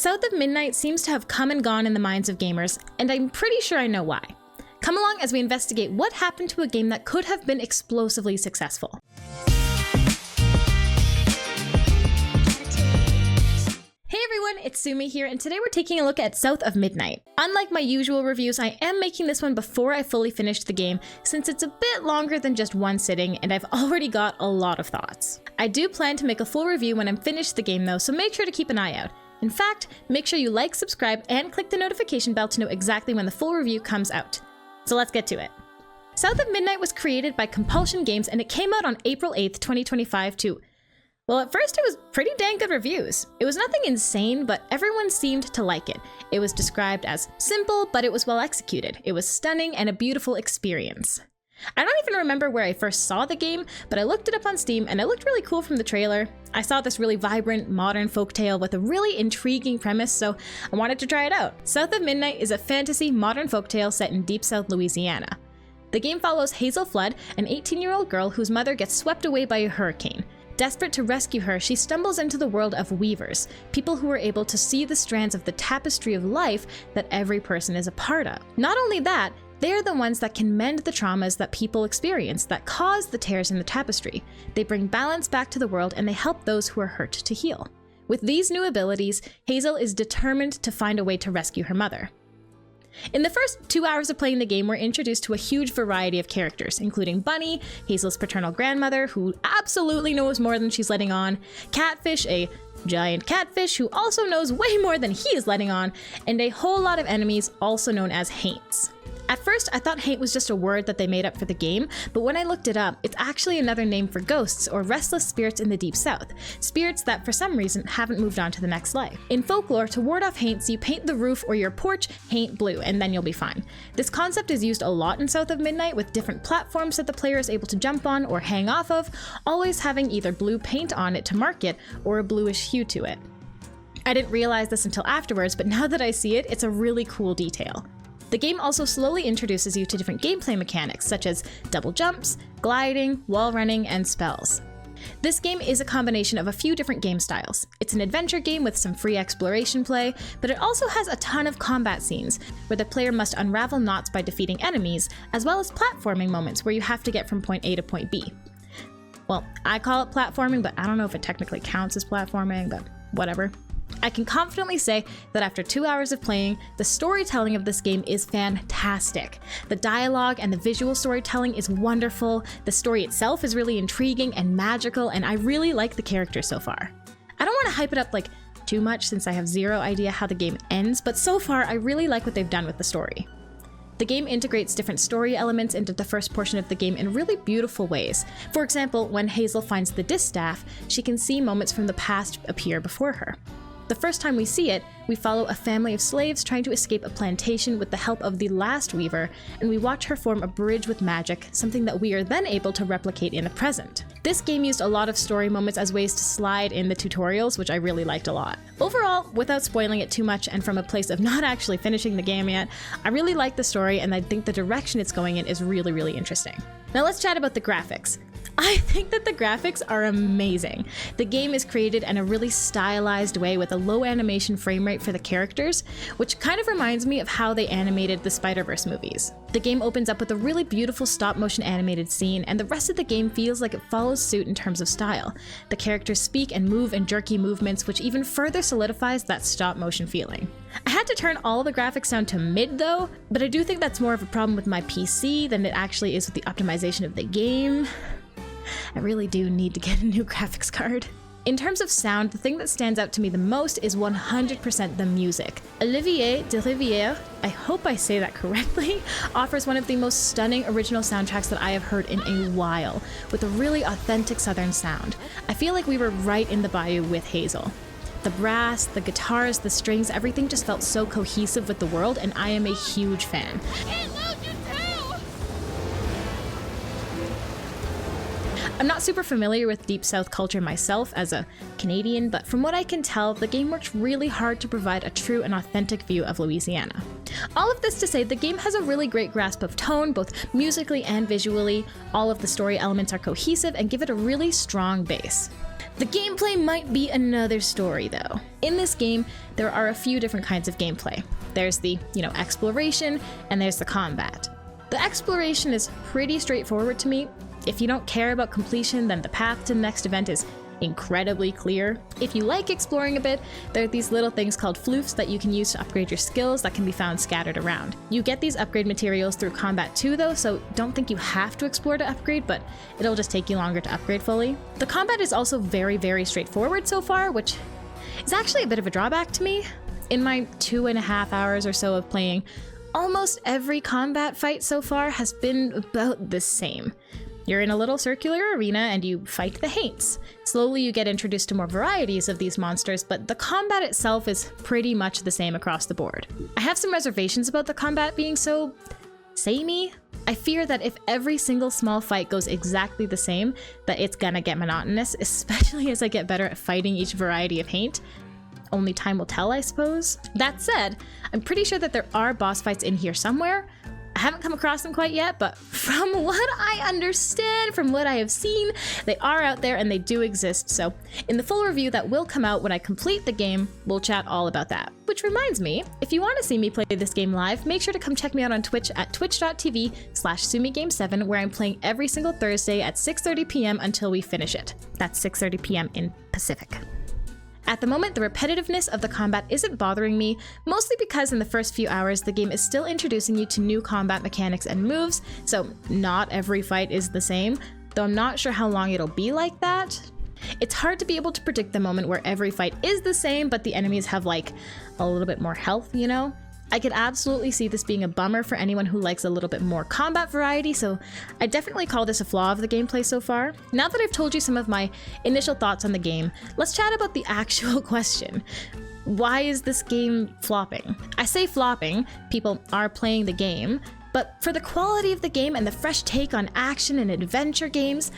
South of Midnight seems to have come and gone in the minds of gamers, and I'm pretty sure I know why. Come along as we investigate what happened to a game that could have been explosively successful. Hey everyone, it's Sumi here, and today we're taking a look at South of Midnight. Unlike my usual reviews, I am making this one before I fully finished the game, since it's a bit longer than just one sitting, and I've already got a lot of thoughts. I do plan to make a full review when I'm finished the game though, so make sure to keep an eye out. In fact, make sure you like, subscribe, and click the notification bell to know exactly when the full review comes out. So let's get to it. South of Midnight was created by Compulsion Games, and it came out on April 8th, 2025 to... Well, at first it was pretty dang good reviews. It was nothing insane, but everyone seemed to like it. It was described as simple, but it was well executed. It was stunning and a beautiful experience. I don't even remember where I first saw the game, but I looked it up on Steam and it looked really cool from the trailer. I saw this really vibrant, modern folktale with a really intriguing premise, so I wanted to try it out. South of Midnight is a fantasy, modern folktale set in Deep South Louisiana. The game follows Hazel Flood, an 18-year-old girl whose mother gets swept away by a hurricane. Desperate to rescue her, she stumbles into the world of weavers, people who are able to see the strands of the tapestry of life that every person is a part of. Not only that, they are the ones that can mend the traumas that people experience that cause the tears in the tapestry. They bring balance back to the world and they help those who are hurt to heal. With these new abilities, Hazel is determined to find a way to rescue her mother. In the first 2 hours of playing the game, we're introduced to a huge variety of characters, including Bunny, Hazel's paternal grandmother, who absolutely knows more than she's letting on, Catfish, a giant catfish who also knows way more than he is letting on, and a whole lot of enemies also known as Haints. At first, I thought Haint was just a word that they made up for the game, but when I looked it up, it's actually another name for ghosts or restless spirits in the Deep South, spirits that for some reason haven't moved on to the next life. In folklore, to ward off Haints, you paint the roof or your porch Haint blue, and then you'll be fine. This concept is used a lot in South of Midnight, with different platforms that the player is able to jump on or hang off of, always having either blue paint on it to mark it or a bluish hue to it. I didn't realize this until afterwards, but now that I see it, it's a really cool detail. The game also slowly introduces you to different gameplay mechanics, such as double jumps, gliding, wall running, and spells. This game is a combination of a few different game styles. It's an adventure game with some free exploration play, but it also has a ton of combat scenes, where the player must unravel knots by defeating enemies, as well as platforming moments where you have to get from point A to point B. Well, I call it platforming, but I don't know if it technically counts as platforming, but whatever. I can confidently say that after 2 hours of playing, the storytelling of this game is fantastic. The dialogue and the visual storytelling is wonderful, the story itself is really intriguing and magical, and I really like the characters so far. I don't want to hype it up too much since I have zero idea how the game ends, but so far I really like what they've done with the story. The game integrates different story elements into the first portion of the game in really beautiful ways. For example, when Hazel finds the distaff, she can see moments from the past appear before her. The first time we see it, we follow a family of slaves trying to escape a plantation with the help of the last weaver, and we watch her form a bridge with magic, something that we are then able to replicate in the present. This game used a lot of story moments as ways to slide in the tutorials, which I really liked a lot. Overall, without spoiling it too much and from a place of not actually finishing the game yet, I really like the story and I think the direction it's going in is really, really interesting. Now let's chat about the graphics. I think that the graphics are amazing. The game is created in a really stylized way with a low animation frame rate for the characters, which kind of reminds me of how they animated the Spider-Verse movies. The game opens up with a really beautiful stop-motion animated scene, and the rest of the game feels like it follows suit in terms of style. The characters speak and move in jerky movements, which even further solidifies that stop-motion feeling. I had to turn all the graphics down to mid though, but I do think that's more of a problem with my PC than it actually is with the optimization of the game. I really do need to get a new graphics card. In terms of sound, the thing that stands out to me the most is 100% the music. Olivier de Rivière, I hope I say that correctly, offers one of the most stunning original soundtracks that I have heard in a while, with a really authentic southern sound. I feel like we were right in the bayou with Hazel. The brass, the guitars, the strings, everything just felt so cohesive with the world, and I am a huge fan. I'm not super familiar with Deep South culture myself as a Canadian, but from what I can tell, the game worked really hard to provide a true and authentic view of Louisiana. All of this to say, the game has a really great grasp of tone, both musically and visually. All of the story elements are cohesive and give it a really strong base. The gameplay might be another story though. In this game, there are a few different kinds of gameplay. There's the, exploration, and there's the combat. The exploration is pretty straightforward to me. If you don't care about completion, then the path to the next event is incredibly clear. If you like exploring a bit, there are these little things called floofs that you can use to upgrade your skills that can be found scattered around. You get these upgrade materials through combat too though, so don't think you have to explore to upgrade, but it'll just take you longer to upgrade fully. The combat is also very, very straightforward so far, which is actually a bit of a drawback to me. In my 2.5 hours or so of playing, almost every combat fight so far has been about the same. You're in a little circular arena and you fight the Haints. Slowly you get introduced to more varieties of these monsters, but the combat itself is pretty much the same across the board. I have some reservations about the combat being so samey. I fear that if every single small fight goes exactly the same, that it's gonna get monotonous, especially as I get better at fighting each variety of Haint. Only time will tell, I suppose. That said, I'm pretty sure that there are boss fights in here somewhere. I haven't come across them quite yet, but from what I understand, from what I have seen, they are out there and they do exist. So in the full review that will come out when I complete the game, we'll chat all about that. Which reminds me, if you want to see me play this game live, make sure to come check me out on Twitch at twitch.tv/SumiGames7, where I'm playing every single Thursday at 6:30 p.m. until we finish it. That's 6:30 p.m. in Pacific. At the moment, the repetitiveness of the combat isn't bothering me, mostly because in the first few hours, the game is still introducing you to new combat mechanics and moves, so not every fight is the same, though I'm not sure how long it'll be like that. It's hard to be able to predict the moment where every fight is the same, but the enemies have like a little bit more health, I could absolutely see this being a bummer for anyone who likes a little bit more combat variety, so I definitely call this a flaw of the gameplay so far. Now that I've told you some of my initial thoughts on the game, let's chat about the actual question. Why is this game flopping? I say flopping, people are playing the game, but for the quality of the game and the fresh take on action and adventure games,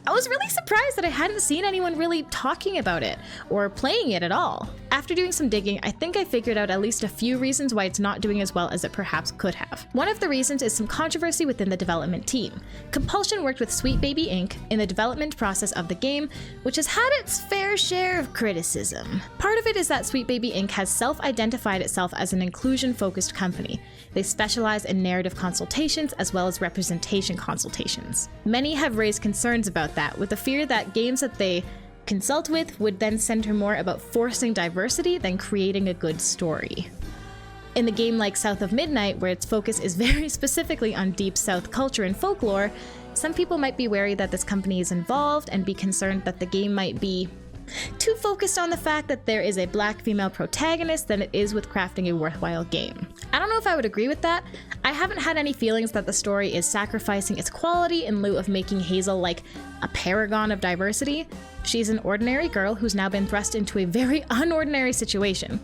I was really surprised that I hadn't seen anyone really talking about it or playing it at all. After doing some digging, I think I figured out at least a few reasons why it's not doing as well as it perhaps could have. One of the reasons is some controversy within the development team. Compulsion worked with Sweet Baby Inc. in the development process of the game, which has had its fair share of criticism. Part of it is that Sweet Baby Inc. has self-identified itself as an inclusion-focused company. They specialize in narrative consultations as well as representation consultations. Many have raised concerns about that, with the fear that games that they consult with would then center more about forcing diversity than creating a good story. In a game like South of Midnight, where its focus is very specifically on Deep South culture and folklore, some people might be wary that this company is involved and be concerned that the game might be too focused on the fact that there is a black female protagonist than it is with crafting a worthwhile game. I don't know if I would agree with that. I haven't had any feelings that the story is sacrificing its quality in lieu of making Hazel like a paragon of diversity. She's an ordinary girl who's now been thrust into a very unordinary situation.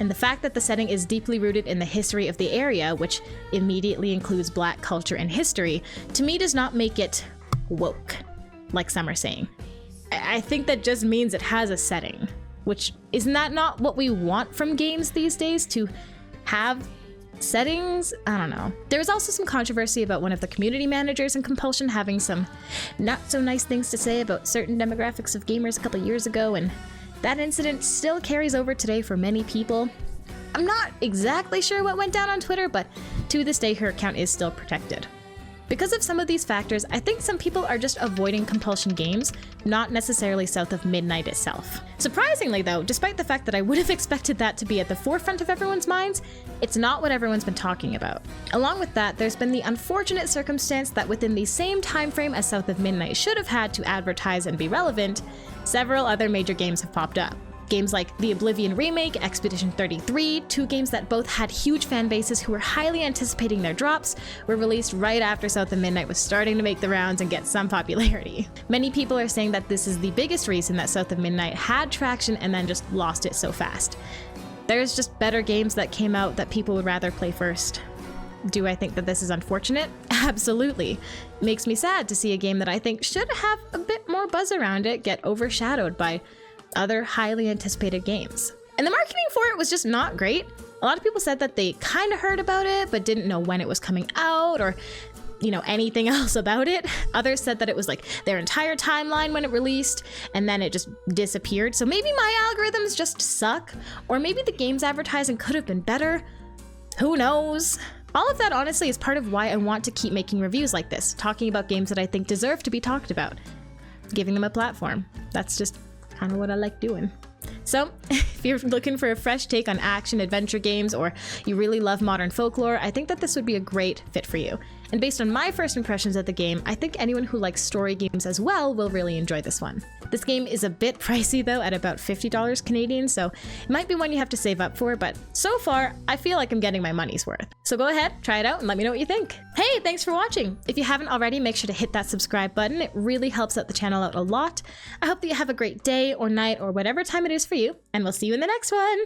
And the fact that the setting is deeply rooted in the history of the area, which immediately includes black culture and history, to me does not make it woke, like some are saying. I think that just means it has a setting, which isn't that not what we want from games these days, to have settings? I don't know. There was also some controversy about one of the community managers in Compulsion having some not so nice things to say about certain demographics of gamers a couple years ago, and that incident still carries over today for many people. I'm not exactly sure what went down on Twitter, but to this day her account is still protected. Because of some of these factors, I think some people are just avoiding Compulsion games, not necessarily South of Midnight itself. Surprisingly though, despite the fact that I would have expected that to be at the forefront of everyone's minds, it's not what everyone's been talking about. Along with that, there's been the unfortunate circumstance that within the same time frame as South of Midnight should have had to advertise and be relevant, several other major games have popped up. Games like the Oblivion remake, Expedition 33, two games that both had huge fan bases who were highly anticipating their drops, were released right after South of Midnight was starting to make the rounds and get some popularity. Many people are saying that this is the biggest reason that South of Midnight had traction and then just lost it so fast. There's just better games that came out that people would rather play first. Do I think that this is unfortunate? Absolutely. Makes me sad to see a game that I think should have a bit more buzz around it get overshadowed by other highly anticipated games. And the marketing for it was just not great. A lot of people said that they kind of heard about it, but didn't know when it was coming out, or anything else about it. Others said that it was like their entire timeline when it released and then it just disappeared. So maybe my algorithms just suck, or maybe the game's advertising could have been better. Who knows? All of that honestly is part of why I want to keep making reviews like this, talking about games that I think deserve to be talked about, giving them a platform. That's just kind of what I like doing. So, if you're looking for a fresh take on action adventure games, or you really love modern folklore, I think that this would be a great fit for you. And based on my first impressions of the game, I think anyone who likes story games as well will really enjoy this one. This game is a bit pricey though, at about $50 Canadian, so it might be one you have to save up for, but so far, I feel like I'm getting my money's worth. So go ahead, try it out, and let me know what you think. Hey, thanks for watching! If you haven't already, make sure to hit that subscribe button. It really helps out the channel out a lot. I hope that you have a great day or night or whatever time it is for you, and we'll see you in the next one!